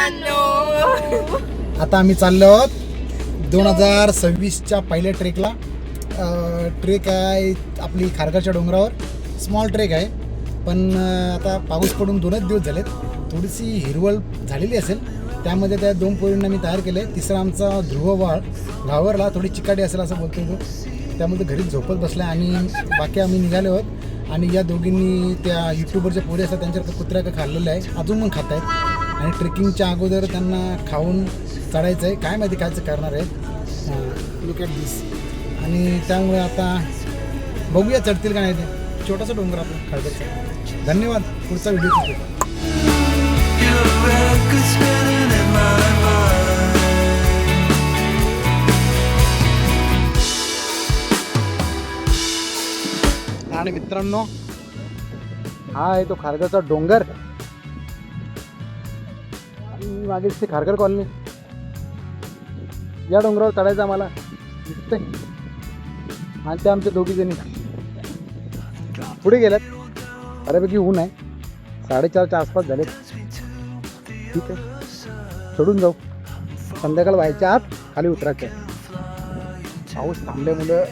मित्रांनो, आता आम्ही चाललो आहोत 2026च्या पहिल्या ट्रेकला. ट्रेक आहे आपली खारघरच्या डोंगरावर. स्मॉल ट्रेक आहे, पण आता पाऊस पडून 2च दिवस झालेत. थोडीशी हिरवळ झालेली असेल, त्यामध्ये त्या 2 पोरींना मी तयार केले. तिसरा आमचा ध्रुव घावरला, थोडी चिकाटी असेल असं बोलतो तो, त्यामध्ये घरी झोपत बसला. आणि बाकी आम्ही निघालो आहोत. आणि या दोघींनी त्या यूट्यूबरच्या पोरी असतात त्यांच्या कुत्र्या का खाल्लेलं आहे, अजून पण खात आहेत. आणि ट्रेकिंगच्या अगोदर त्यांना खाऊन चढायचं आहे, काय माहिती कायचं करणार आहेत. लुक ॲट दिस. आणि त्यामुळे आता बघूया चढतील का नाही ते. छोटासा डोंगर आपला खारघरचा. धन्यवाद. पुढचा व्हिडिओ शिकतो. आणि मित्रांनो, हा आहे तो खारघरचा डोंगर आणि मागेच ते खारघर कॉलनी. या डोंगरावर चढायचं आम्हाला दिसतंय. आणि ते आमच्या दोघी जणी पुढे गेल्यात. बऱ्यापैकी ऊन आहे, 4:30च्या आसपास झाले. ठीक आहे, चढून जाऊ. संध्याकाळ व्हायच्या आत खाली उतरायचं आहे. पाऊस थांबल्यामुळं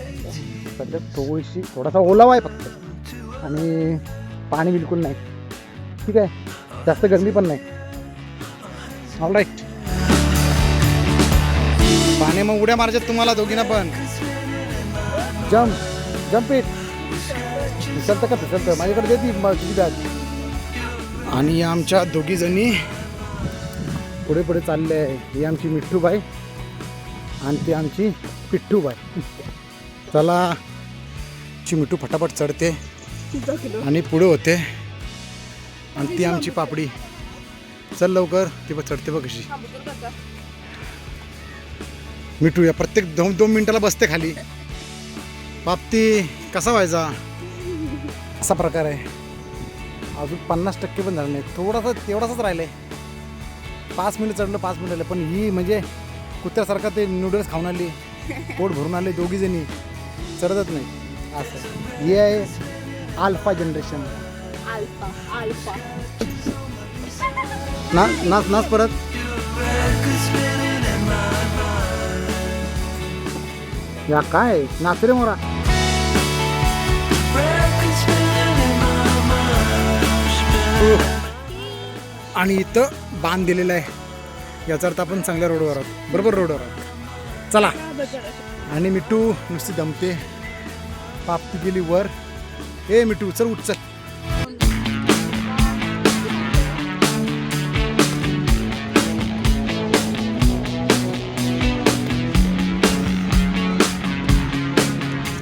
सध्या थोडासा ओलावा आहे फक्त, आणि पाणी बिलकुल नाही. ठीक आहे, जास्त गरमी पण नाही. ऑलराईट. पाणी मग उड्या मारायच्यात तुम्हाला दोघींना पण. Jump it. फिसलतं का फिसलतं? माझ्याकडे देते तुझी बॅग. आणि आमच्या दोघी जणी पुढे पुढे चालले आहे. ही आमची मिठ्ठूबाई आणि ती आमची पिठ्ठूबाई. चला, ची मिठू फटाफट चढते आणि पुढे होते. आणि ती आमची पापडी. चल लवकर. ती बघ चढते बघ कशी. मिठू या प्रत्येक 2 मिनिटाला बसते खाली. पापती कसा व्हायचा, असा प्रकार आहे. अजून 50% पण झालं नाही. थोडासा तेवढासाच राहिलं आहे. 5 मिनिट चढलं, 5 मिनिट आलं. पण ही म्हणजे कुत्र्यासारखा ते नूडल्स खाऊन आली, पोट भरून आले दोघी जणी, चढतच नाही. असं हे आहे अल्फा जनरेशन. अल्फा नाच परत. या काय नाच रे मोरा. आणि इथं बांध दिलेला आहे, याचा अर्थ आपण चांगल्या रोडवर आहोत. बरोबर रोडवर आहोत. चला. आणि मिठू नुसती दमते. पापती गेली वर. ए मिठू चल, उठ चल.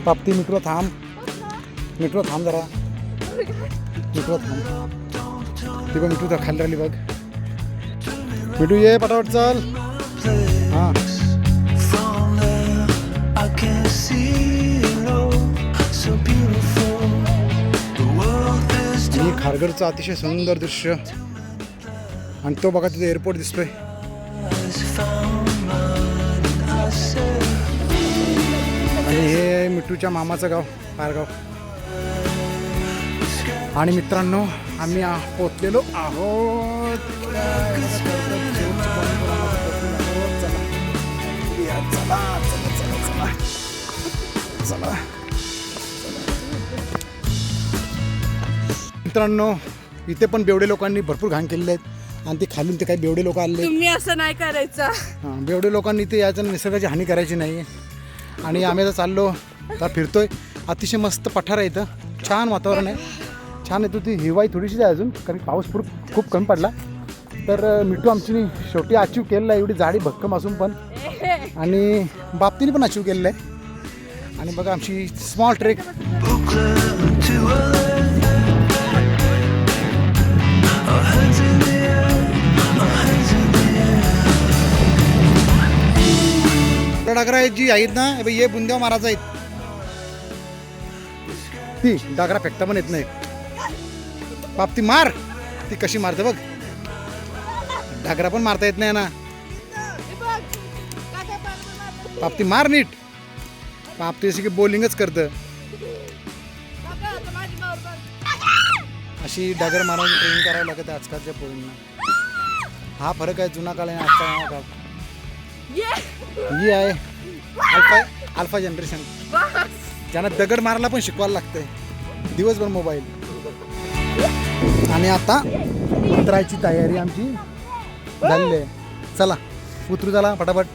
पापती मिठू थांब. मिठू थांब जरा. मिठू थांब. ती बघ मिठू तर खाली राहिली बघ. मिठू ये पटापट चल. हां, आणि खारघरचं अतिशय सुंदर दृश्य. आणि तो बघा तिथे एअरपोर्ट दिसतोय. आणि हे मिठूच्या मामाचं गाव पारगाव. आणि मित्रांनो, आम्ही पोचलेलो आहोत. चला. मित्रांनो, इथे पण बेवडे लोकांनी भरपूर घाण केलेले आहेत. आणि ते खालून ते काही बेवडे लोक आले. तुम्ही असं नाही करायचं. हां, बेवडे लोकांनी ते याच्या निसर्गाची हानी करायची नाही. आणि आम्ही आता चाललो, आता फिरतोय. अतिशय मस्त पठार आहे इथं. छान वातावरण आहे, छान येतो. ती हिवाई थोडीशी आहे अजून, कारण पाऊस खूप कमी पडला. तर मिठू आमची शेवटी अचीव केलेलं आहे, एवढी जाडी भक्कम असून पण. आणि बापतीने पण अचीव केलेलं आहे. आणि बघा आमची स्मॉल ट्रेक. डागरा जी आहेत ना, ये बुंद्या महाराज आहेत. ती डागरा फेकता पण येत नाही. पापती मार. ती कशी मारते बघ. डागरा पण मारता येत नाही ना. पापती मार नीट. पापती अशी की बॉलिंगच करतं. अशी डागर मारून ट्रेनिंग करावं लागतं आजकालच्या पोरींना. हा फरक आहे जुना काळ आणि आजचा काळ. ये ही आहे अल्फा जनरेशन, ज्यांना दगड मारायला पण शिकवायला लागतंय दिवसभर मोबाईल. आणि आता उतरायची तयारी आमची झालेली आहे. चला उतरू, चला फटाफट.